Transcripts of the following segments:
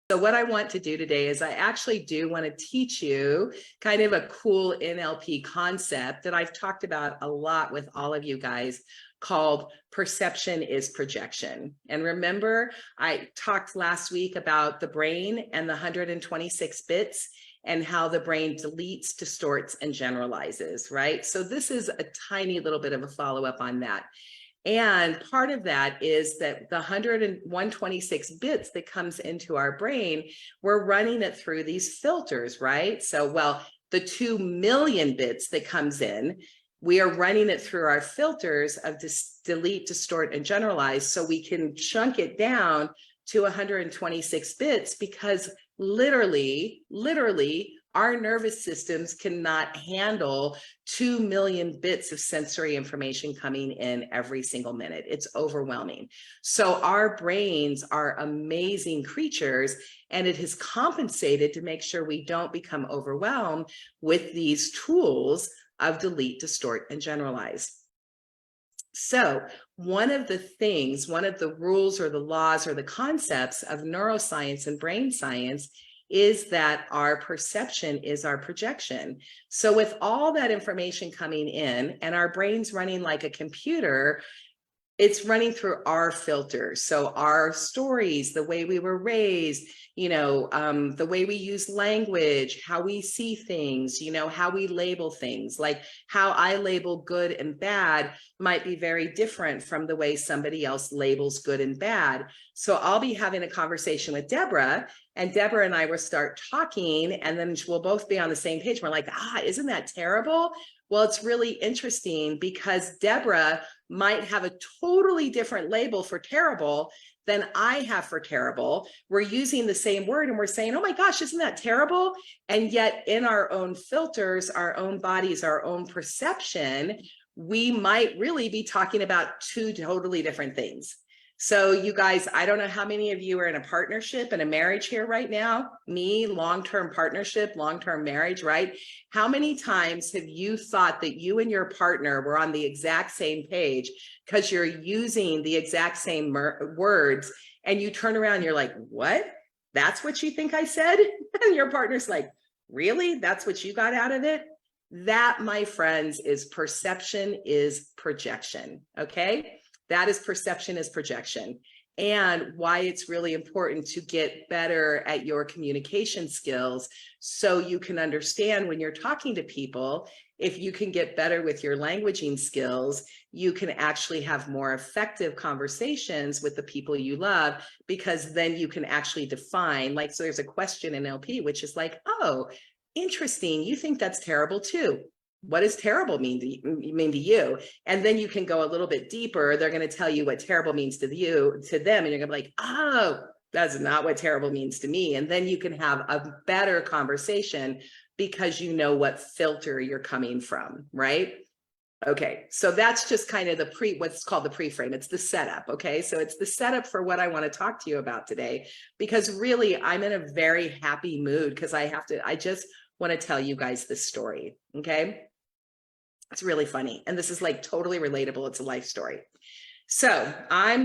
So what I want to do today is I actually do want to teach you kind of a cool NLP concept that I've talked about a lot with all of you guys called perception is projection. And remember, I talked last week about the brain and the 126 bits and how the brain deletes, distorts, and generalizes, right? So this is a tiny little bit of a follow-up on that. And part of that is that the 126 bits that comes into our brain, we're running it through these filters, right? So, well, the 2 million bits that comes in, we are running it through our filters of delete, distort, and generalize, so we can chunk it down to 126 bits because literally, our nervous systems cannot handle 2 million bits of sensory information coming in every single minute. It's overwhelming. So our brains are amazing creatures, and it has compensated to make sure we don't become overwhelmed with these tools of delete, distort, and generalize. So one of the rules or the laws or the concepts of neuroscience and brain science is that our perception is our projection. So with all that information coming in and our brain's running like a computer, it's running through our filters. So our stories, the way we were raised, the way we use language, how we see things, how we label things, like how I label good and bad might be very different from the way somebody else labels good and bad. So I'll be having a conversation with Deborah, and Deborah and I will start talking, and then we'll both be on the same page. We're like, isn't that terrible? Well, it's really interesting because Deborah might have a totally different label for terrible than I have for terrible. We're using the same word and we're saying, oh my gosh, isn't that terrible? And yet in our own filters, our own bodies, our own perception, we might really be talking about two totally different things. So you guys, I don't know how many of you are in a partnership and a marriage here right now. Me, long-term partnership, long-term marriage, right? How many times have you thought that you and your partner were on the exact same page because you're using the exact same words, and you turn around and you're like, what? That's what you think I said? And your partner's like, really? That's what you got out of it? That, my friends, is perception is projection, okay? That is perception is projection, and why it's really important to get better at your communication skills so you can understand when you're talking to people. If you can get better with your languaging skills, you can actually have more effective conversations with the people you love, because then you can actually define, like, so there's a question in LP, which is like, oh, interesting, you think that's terrible too. What does terrible mean to you? And then you can go a little bit deeper. They're going to tell you what terrible means to them, and you're going to be like, oh, that's not what terrible means to me. And then you can have a better conversation because you know what filter you're coming from, right? Okay, so that's just kind of what's called the pre-frame. It's the setup, okay? So it's the setup for what I want to talk to you about today, because really I'm in a very happy mood because I just want to tell you guys this story, okay? It's really funny. And this is like totally relatable. It's a life story. So I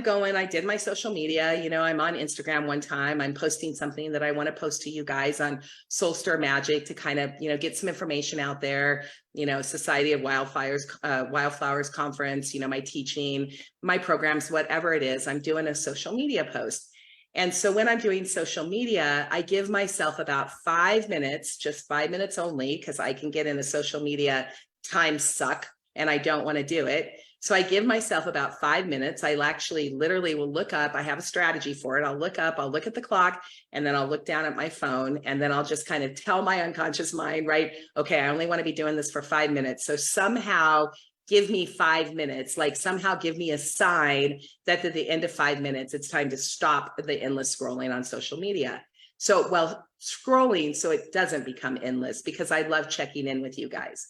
did my social media, I'm on Instagram one time. I'm posting something that I want to post to you guys on Soul Stir Magic to kind of, get some information out there, Society of Wildflowers Conference, my teaching, my programs, whatever it is, I'm doing a social media post. And so when I'm doing social media, I give myself about 5 minutes, just 5 minutes only, because I can get into social media time suck and I don't want to do it. So I give myself about 5 minutes. I actually literally will look up. I have a strategy for it. I'll look at the clock, and then I'll look down at my phone, and then I'll just kind of tell my unconscious mind, right? Okay, I only want to be doing this for 5 minutes. So somehow give me 5 minutes, like somehow give me a sign that at the end of 5 minutes, it's time to stop the endless scrolling on social media. So, well, scrolling so it doesn't become endless, because I love checking in with you guys.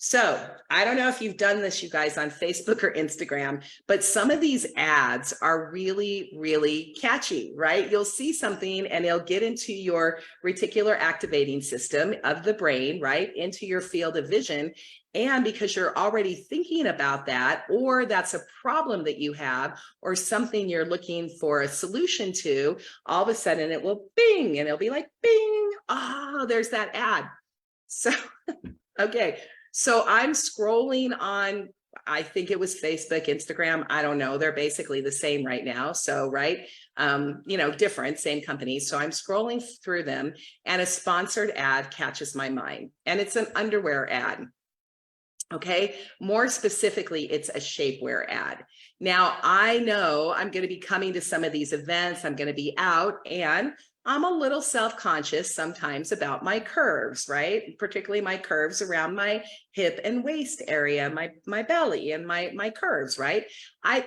So I don't know if you've done this, you guys, on Facebook or Instagram, but some of these ads are really, really catchy, right? You'll see something and it'll get into your reticular activating system of the brain, right? Into your field of vision. And because you're already thinking about that, or that's a problem that you have, or something you're looking for a solution to, all of a sudden it will bing, and it'll be like, bing, oh, there's that ad. So, okay. So I'm scrolling on, I think it was Facebook, Instagram. I don't know. They're basically the same right now. So, right. Different, same companies. So I'm scrolling through them and a sponsored ad catches my mind, and it's an underwear ad. Okay. More specifically, it's a shapewear ad. Now I know I'm going to be coming to some of these events. I'm going to be out, and I'm a little self-conscious sometimes about my curves, right? Particularly my curves around my hip and waist area, my belly and my curves, right?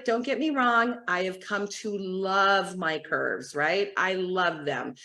Don't get me wrong. I have come to love my curves, right? I love them.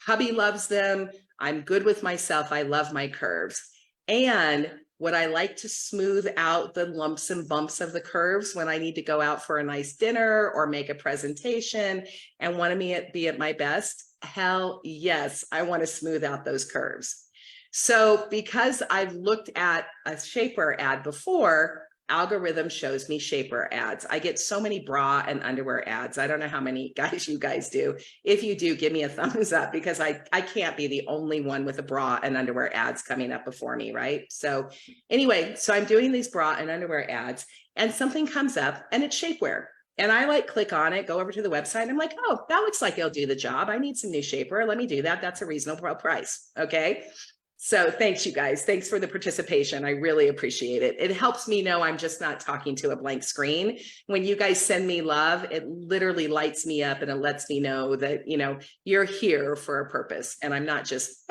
Hubby loves them. I'm good with myself. I love my curves. And would I like to smooth out the lumps and bumps of the curves when I need to go out for a nice dinner or make a presentation and want to be at my best? Hell yes, I want to smooth out those curves. So because I've looked at a shapewear ad before, algorithm shows me shapewear ads. I get so many bra and underwear ads. I don't know how many guys you guys do. If you do, give me a thumbs up, because I can't be the only one with a bra and underwear ads coming up before me, right? So anyway, so I'm doing these bra and underwear ads, and something comes up and it's shapewear. And I click on it, go over to the website. I'm like, oh, that looks like it'll do the job. I need some new shapewear. Let me do that. That's a reasonable price. Okay. So thanks, you guys. Thanks for the participation. I really appreciate it. It helps me know I'm just not talking to a blank screen. When you guys send me love, it literally lights me up, and it lets me know that, you're here for a purpose, and I'm not just,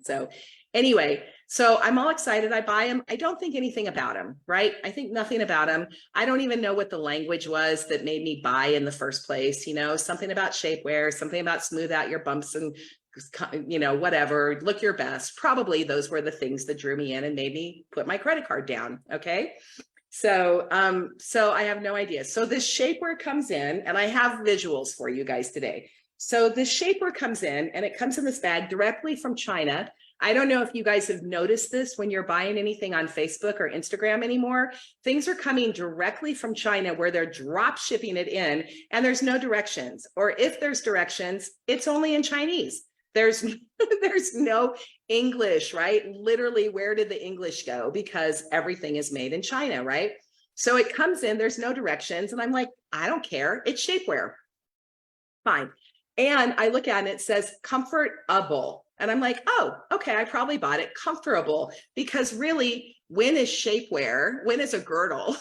So anyway, so I'm all excited. I buy them. I don't think anything about them, right? I think nothing about them. I don't even know what the language was that made me buy in the first place. Something about shapewear, something about smooth out your bumps and whatever, look your best. Probably those were the things that drew me in and made me put my credit card down. Okay. So I have no idea. So this shapewear comes in, and I have visuals for you guys today. So this shapewear comes in, and it comes in this bag directly from China. I don't know if you guys have noticed this when you're buying anything on Facebook or Instagram anymore. Things are coming directly from China, where they're drop shipping it in, and there's no directions. Or if there's directions, it's only in Chinese. There's no English, right? Literally, where did the English go? Because everything is made in China, right? So it comes in, there's no directions. And I'm like, I don't care. It's shapewear. Fine. And I look at it, it says comfortable. And I'm like, oh, okay, I probably bought it comfortable, because really, when is shapewear? When is a girdle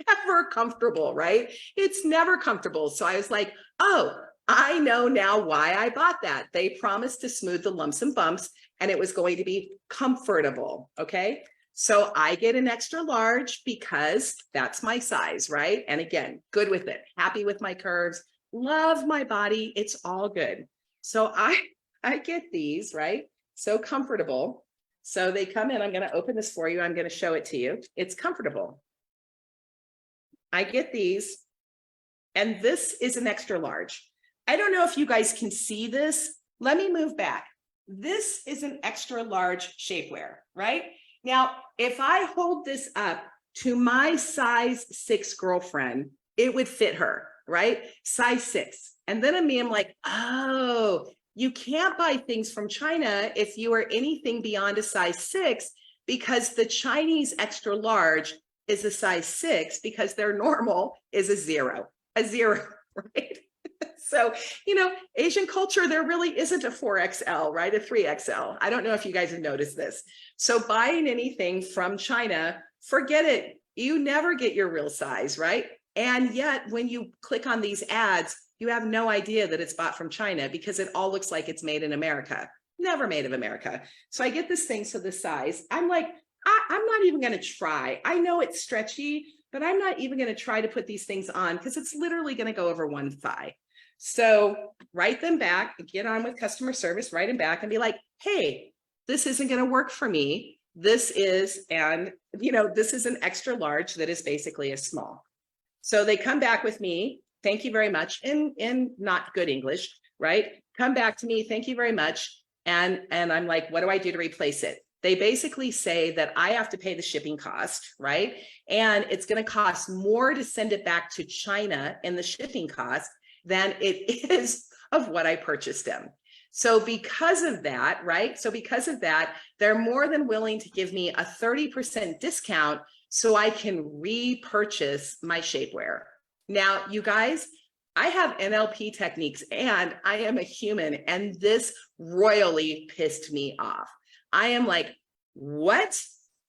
ever comfortable, right? It's never comfortable. So I was like, oh, I know now why I bought that. They promised to smooth the lumps and bumps, and it was going to be comfortable. Okay. So I get an extra large because that's my size, right? And again, good with it. Happy with my curves. Love my body. It's all good. So I get these, right? So comfortable. So they come in. I'm going to open this for you. I'm going to show it to you. It's comfortable. I get these, and this is an extra large. I don't know if you guys can see this. Let me move back. This is an extra large shapewear, right? Now, if I hold this up to my size 6 girlfriend, it would fit her, right? Size 6. And then I'm like, oh, you can't buy things from China if you are anything beyond a size 6, because the Chinese extra large is a size 6, because their normal is a zero, right? So, Asian culture, there really isn't a 4XL, right? A 3XL. I don't know if you guys have noticed this. So buying anything from China, forget it. You never get your real size, right? And yet when you click on these ads, you have no idea that it's bought from China, because it all looks like it's made in America. Never made of America. So I get this thing, so the size, I'm like, I'm not even going to try. I know it's stretchy, but I'm not even going to try to put these things on, because it's literally going to go over one thigh. So write them back, get on with customer service, write them back and be like, hey, this isn't going to work for me. this is, and this is an extra large that is basically a small. So they come back with me, thank you very much, in not good English, right? Come back to me, thank you very much. And I'm like, what do I do to replace it? They basically say that I have to pay the shipping cost, right? And it's going to cost more to send it back to China in the shipping cost than it is of what I purchased them. So because of that, right? So because of that, they're more than willing to give me a 30% discount so I can repurchase my shapewear. Now, you guys, I have NLP techniques and I am a human, and this royally pissed me off. I am like, what?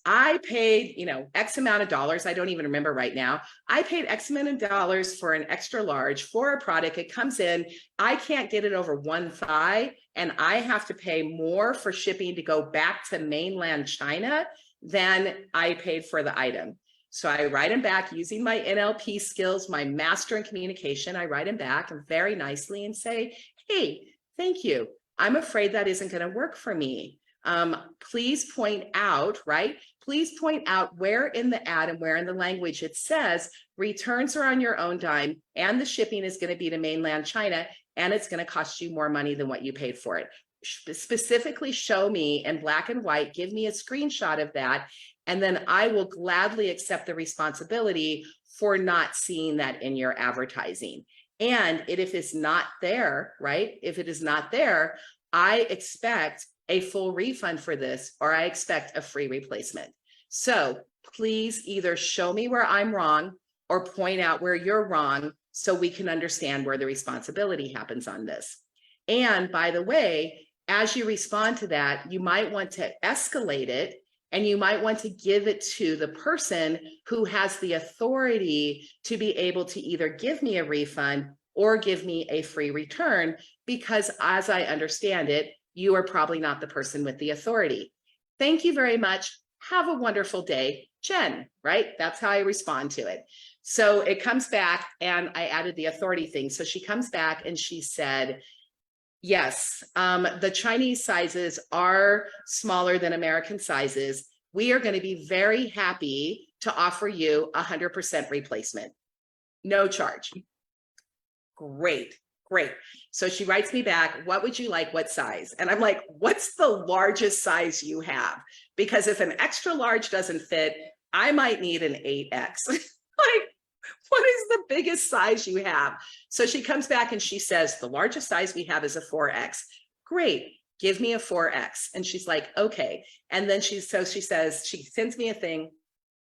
I paid, X amount of dollars. I don't even remember right now. I paid X amount of dollars for an extra large for a product. It comes in, I can't get it over one thigh, and I have to pay more for shipping to go back to mainland China than I paid for the item. So I write them back using my NLP skills, my master in communication. I write them back and very nicely and say, hey, thank you. I'm afraid that isn't going to work for me. Please point out, right? Please point out where in the ad and where in the language it says returns are on your own dime and the shipping is going to be to mainland China and it's going to cost you more money than what you paid for it. Specifically show me in black and white, give me a screenshot of that, and then I will gladly accept the responsibility for not seeing that in your advertising. And if it's not there, right? If it is not there, I expect a full refund for this, or I expect a free replacement. So please either show me where I'm wrong or point out where you're wrong so we can understand where the responsibility happens on this. And by the way, as you respond to that, you might want to escalate it, and you might want to give it to the person who has the authority to be able to either give me a refund or give me a free return, because as I understand it, you are probably not the person with the authority. Thank you very much. Have a wonderful day, Jen, right? That's how I respond to it. So it comes back, and I added the authority thing. So she comes back and she said, yes, the Chinese sizes are smaller than American sizes. We are going to be very happy to offer you 100% replacement. No charge. Great. Great. So she writes me back, what would you like? What size? And I'm like, what's the largest size you have? Because if an extra large doesn't fit, I might need an 8X. Like, what is the biggest size you have? So she comes back and she says, the largest size we have is a 4X. Great. Give me a 4X. And she's like, okay. And then she says, she sends me a thing,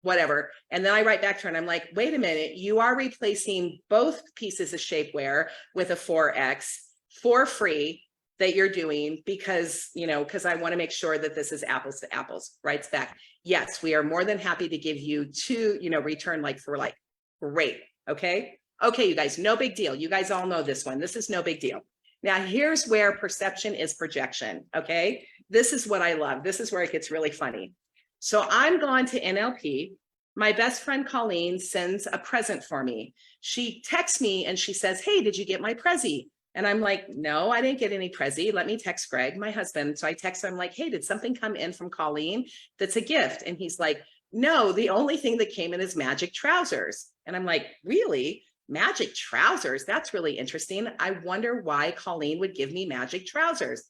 whatever. And then I write back to her and I'm like, wait a minute, you are replacing both pieces of shapewear with a 4X for free that you're doing because I want to make sure that this is apples to apples. Writes back, yes, we are more than happy to give you two, return like for like. Great. Okay. Okay, you guys, no big deal. You guys all know this one. This is no big deal. Now, here's where perception is projection. Okay. This is what I love. This is where it gets really funny. So I'm going to NLP. My best friend Colleen sends a present for me. She texts me and she says, hey, did you get my Prezi? And I'm like, no, I didn't get any Prezi. Let me text Greg, my husband. So I text him like, hey, did something come in from Colleen that's a gift? And he's like, no, the only thing that came in is magic trousers. And I'm like, really? Magic trousers? That's really interesting. I wonder why Colleen would give me magic trousers.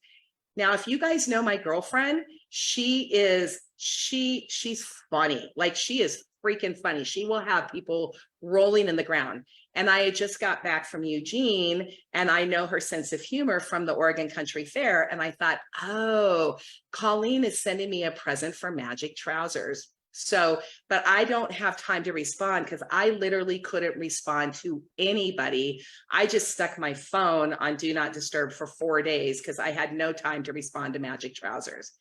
Now, if you guys know my girlfriend, she's funny. Like, she is freaking funny. She will have people rolling in the ground. And I just got back from Eugene, and I know her sense of humor from the Oregon Country Fair. And I thought, oh, Colleen is sending me a present for magic trousers. So, but I don't have time to respond because I literally couldn't respond to anybody. I just stuck my phone on Do Not Disturb for 4 days because I had no time to respond to magic trousers.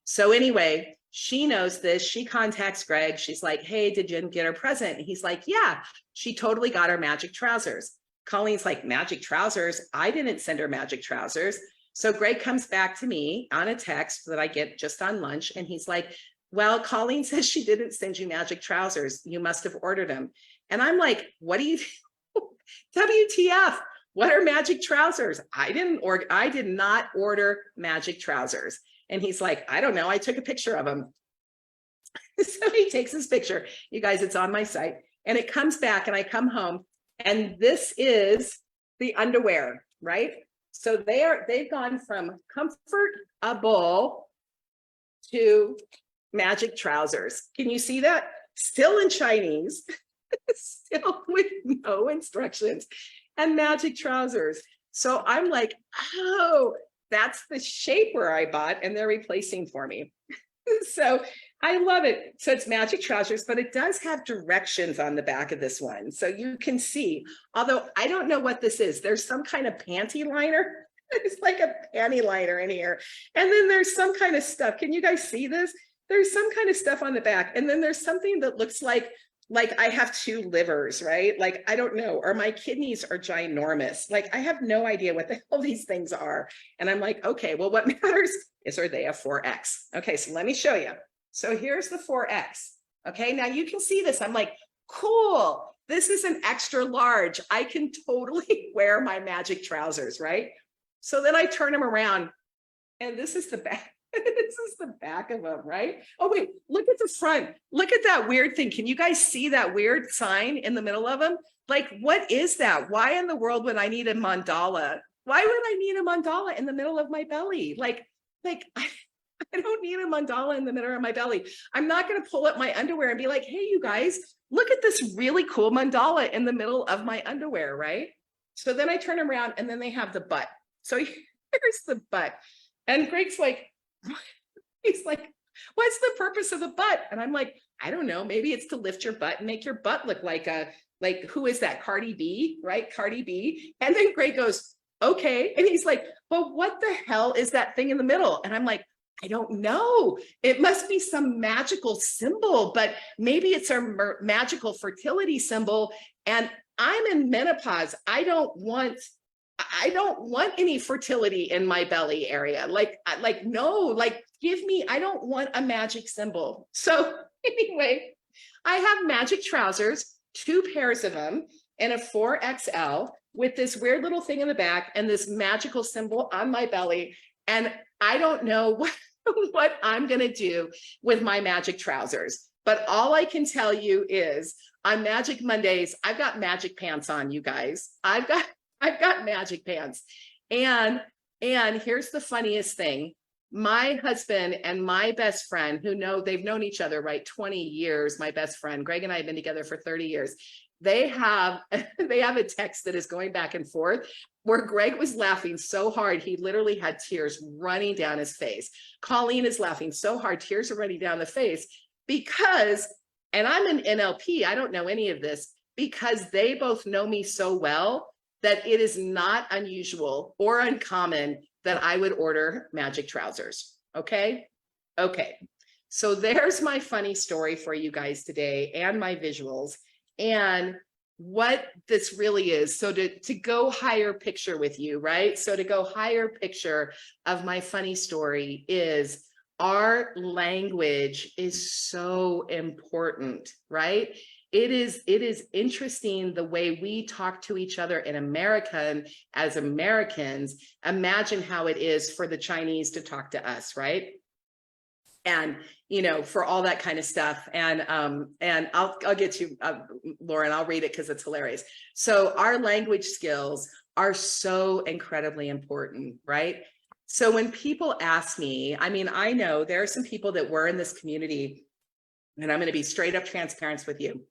So anyway, she knows this. She contacts Greg. She's like, hey, did Jen get her present? And he's like, yeah, she totally got her magic trousers. Colleen's like, magic trousers? I didn't send her magic trousers. So Greg comes back to me on a text that I get just on lunch. And he's like, well, Colleen says she didn't send you magic trousers. You must have ordered them. And I'm like, what do you, WTF? What are magic trousers? I did not order magic trousers. And he's like, I don't know. I took a picture of them. So he takes his picture. You guys, it's on my site. And it comes back and I come home and this is the underwear, right? So they've gone from comfortable to magic trousers. Can you see that? Still in Chinese, still with no instructions, and magic trousers. So I'm like, oh, that's the shapewear I bought and they're replacing for me. So I love it. So it's magic trousers, but it does have directions on the back of this one. So you can see, although I don't know what this is, there's some kind of panty liner. It's like a panty liner in here. And then there's some kind of stuff. Can you guys see this? There's some kind of stuff on the back. And then there's something that looks like I have two livers, right? Like, I don't know, or my kidneys are ginormous. Like, I have no idea what the hell these things are. And I'm like, okay, well, what matters is are they a 4X? Okay, so let me show you. So here's the 4X. Okay, now you can see this. I'm like, cool. This is an extra large. I can totally wear my magic trousers, right? So then I turn them around and this is the back. This is the back of them, right? Oh, wait, look at the front. Look at that weird thing. Can you guys see that weird sign in the middle of them? Like, what is that? Why in the world would I need a mandala? Why would I need a mandala in the middle of my belly? Like I don't need a mandala in the middle of my belly. I'm not going to pull up my underwear and be like, hey, you guys, look at this really cool mandala in the middle of my underwear, right? So then I turn around and then they have the butt. So here's the butt. And Greg's like, he's like, what's the purpose of the butt? And I'm like, I don't know. Maybe it's to lift your butt and make your butt look like who is that? Cardi B, right? Cardi B. And then Greg goes, okay. And he's like, but what the hell is that thing in the middle? And I'm like, I don't know. It must be some magical symbol, but maybe it's a magical fertility symbol. And I'm in menopause. I don't want any fertility in my belly area. No, give me, I don't want a magic symbol. So anyway, I have magic trousers, 2 pairs of them in a 4XL with this weird little thing in the back and this magical symbol on my belly. And I don't know what I'm going to do with my magic trousers. But all I can tell you is on Magic Mondays, I've got magic pants on, you guys. I've got magic pants. And here's the funniest thing. My husband and my best friend, they've known each other, right? 20 years, my best friend, Greg and I have been together for 30 years. They have a text that is going back and forth where Greg was laughing so hard, he literally had tears running down his face. Colleen is laughing so hard, tears are running down the face because, and I'm an NLP, I don't know any of this, because they both know me so well that it is not unusual or uncommon that I would order magic trousers. Okay. So there's my funny story for you guys today and my visuals and what this really is. So to go higher picture with you, right? So to go higher picture of my funny story is our language is so important, right? It is interesting the way we talk to each other in America as Americans. Imagine how it is for the Chinese to talk to us, right? And for all that kind of stuff. And I'll get you, Lauren, I'll read it because it's hilarious. So our language skills are so incredibly important, right? So when people ask me, I know there are some people that were in this community, and I'm going to be straight up transparent with you.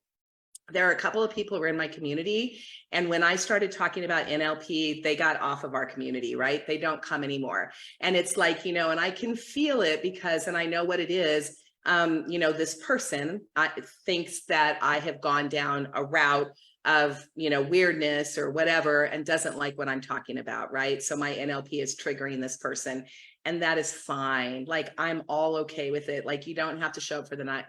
There are a couple of people who are in my community. And when I started talking about NLP, they got off of our community, right? They don't come anymore. And it's like, and I can feel it because, and I know what it is, this person thinks that I have gone down a route of, weirdness or whatever, and doesn't like what I'm talking about, right? So my NLP is triggering this person. And that is fine. Like, I'm all okay with it. Like, you don't have to show up for the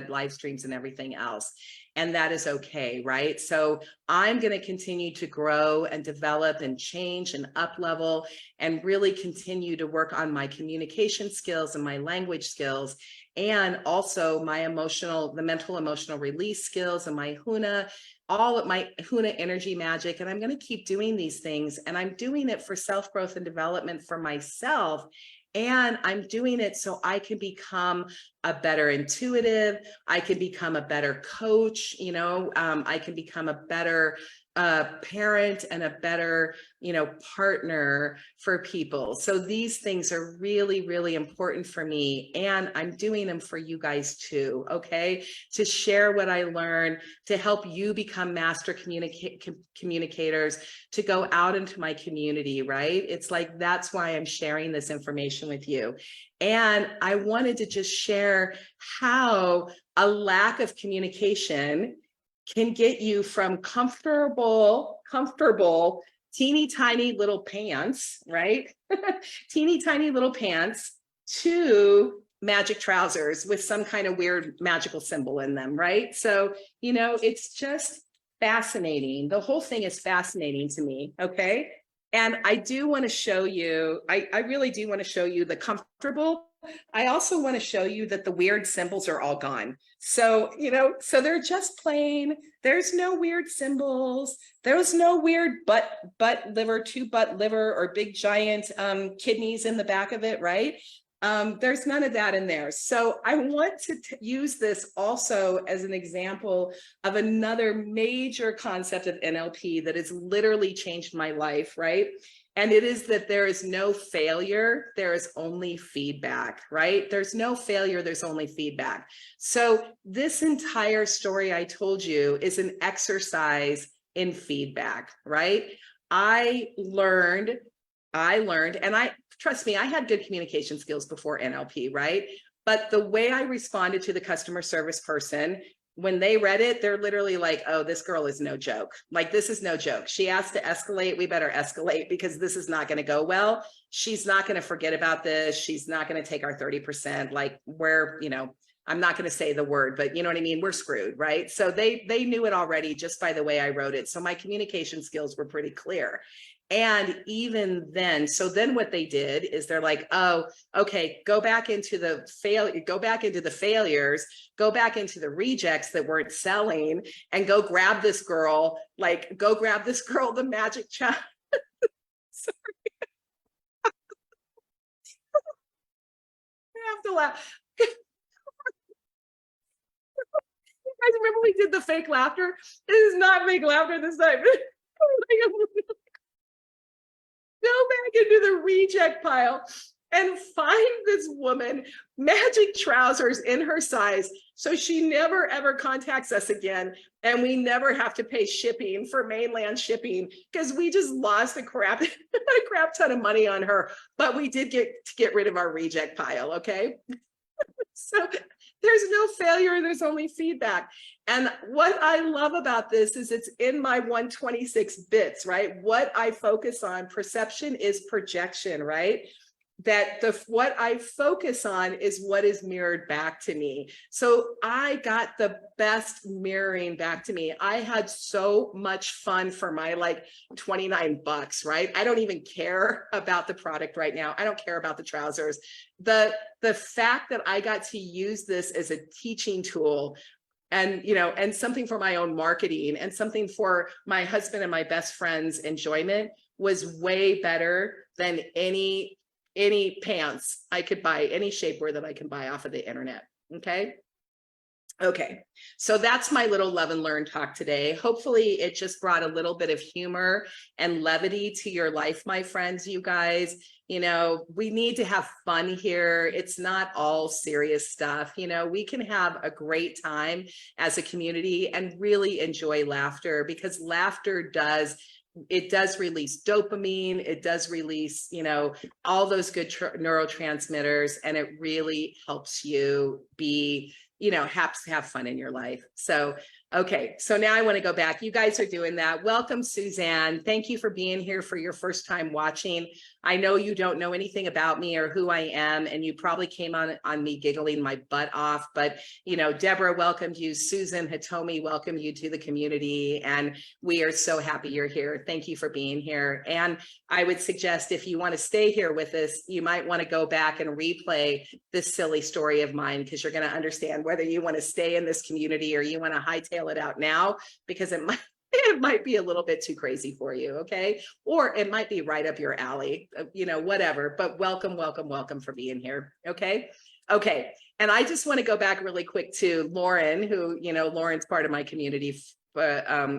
live streams and everything else. And that is okay, right? So I'm going to continue to grow and develop and change and up level and really continue to work on my communication skills and my language skills, and also the mental emotional release skills and my Huna, all of my Huna energy magic. And I'm going to keep doing these things, and I'm doing it for self-growth and development for myself And I'm doing it so I can become a better intuitive. I can become a better coach. I can become a better parent and a better, partner for people. So these things are really, really important for me. And I'm doing them for you guys too. Okay. To share what I learned, to help you become master communicators, to go out into my community, right? It's like, that's why I'm sharing this information with you. And I wanted to just share how a lack of communication can get you from comfortable, teeny tiny little pants, right? Teeny tiny little pants to magic trousers with some kind of weird magical symbol in them, right? So, it's just fascinating. The whole thing is fascinating to me, okay? And I do want to show you, I really do want to show you the comfortable. I also want to show you that the weird symbols are all gone. So, so they're just plain. There's no weird symbols. There's no weird butt liver, two butt liver, or big giant kidneys in the back of it, right? There's none of that in there. So I want to use this also as an example of another major concept of NLP that has literally changed my life, right? And it is that there is no failure, there is only feedback, right? There's no failure, there's only feedback. So this entire story I told you is an exercise in feedback, right? I learned, and trust me, I had good communication skills before NLP, right? But the way I responded to the customer service person, when they read it, they're literally like, oh, this girl is no joke. Like, this is no joke. She asked to escalate. We better escalate because this is not going to go well. She's not going to forget about this. She's not going to take our 30%. Like, I'm not going to say the word, but you know what I mean? We're screwed, right? So they knew it already just by the way I wrote it. So my communication skills were pretty clear. And even then, so then what they did is they're like, oh, okay, go back into the failures, go back into the rejects that weren't selling, and go grab this girl, the magic child. Sorry. I have to laugh. You guys remember we did the fake laughter? This is not fake laughter this time. Go back into the reject pile and find this woman magic trousers in her size, so she never ever contacts us again, and we never have to pay shipping for mainland shipping, because we just lost a crap ton of money on her, but we did get rid of our reject pile. Okay. So there's no failure, there's only feedback. And what I love about this is it's in my 126 bits, right? What I focus on, perception is projection, right? That what I focus on is what is mirrored back to me. So I got the best mirroring back to me. I had so much fun for my $29, right? I don't even care about the product right now. I don't care about the trousers. The fact that I got to use this as a teaching tool, and and something for my own marketing, and something for my husband and my best friend's enjoyment, was way better than any pants I could buy, any shapewear that I can buy off of the internet. Okay, so that's my little love and learn talk today. Hopefully it just brought a little bit of humor and levity to your life, my friends. You guys, we need to have fun here. It's not all serious stuff. We can have a great time as a community and really enjoy laughter, because laughter does release dopamine. It does release, all those good neurotransmitters, and it really helps you be, have fun in your life. So, okay. So now I want to go back. You guys are doing that. Welcome, Suzanne. Thank you for being here for your first time watching. I know you don't know anything about me or who I am, and you probably came on me giggling my butt off, but Deborah welcomed you. Susan Hitomi welcomed you to the community, and we are so happy you're here. Thank you for being here. And I would suggest, if you want to stay here with us, you might want to go back and replay this silly story of mine, because you're going to understand whether you want to stay in this community or you want to hightail it out now, because it it might be a little bit too crazy for you, okay? Or it might be right up your alley, whatever, but welcome, welcome, welcome for being here, okay? Okay, and I just wanna go back really quick to Lauren, who, Lauren's part of my community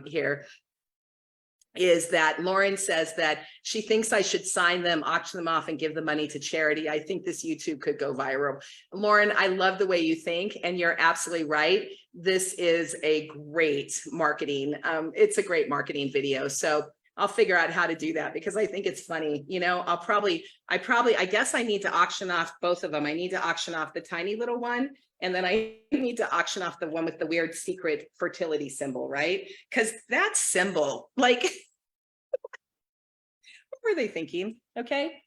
here, is that Lauren says that she thinks I should sign them, auction them off, and give the money to charity. I think this YouTube could go viral. Lauren, I love the way you think, and you're absolutely right. This is a great marketing. It's a great marketing video. So I'll figure out how to do that because I think it's funny. I guess I need to auction off both of them. I need to auction off the tiny little one, and then I need to auction off the one with the weird secret fertility symbol, right? Because that symbol, like, what were they thinking? Okay.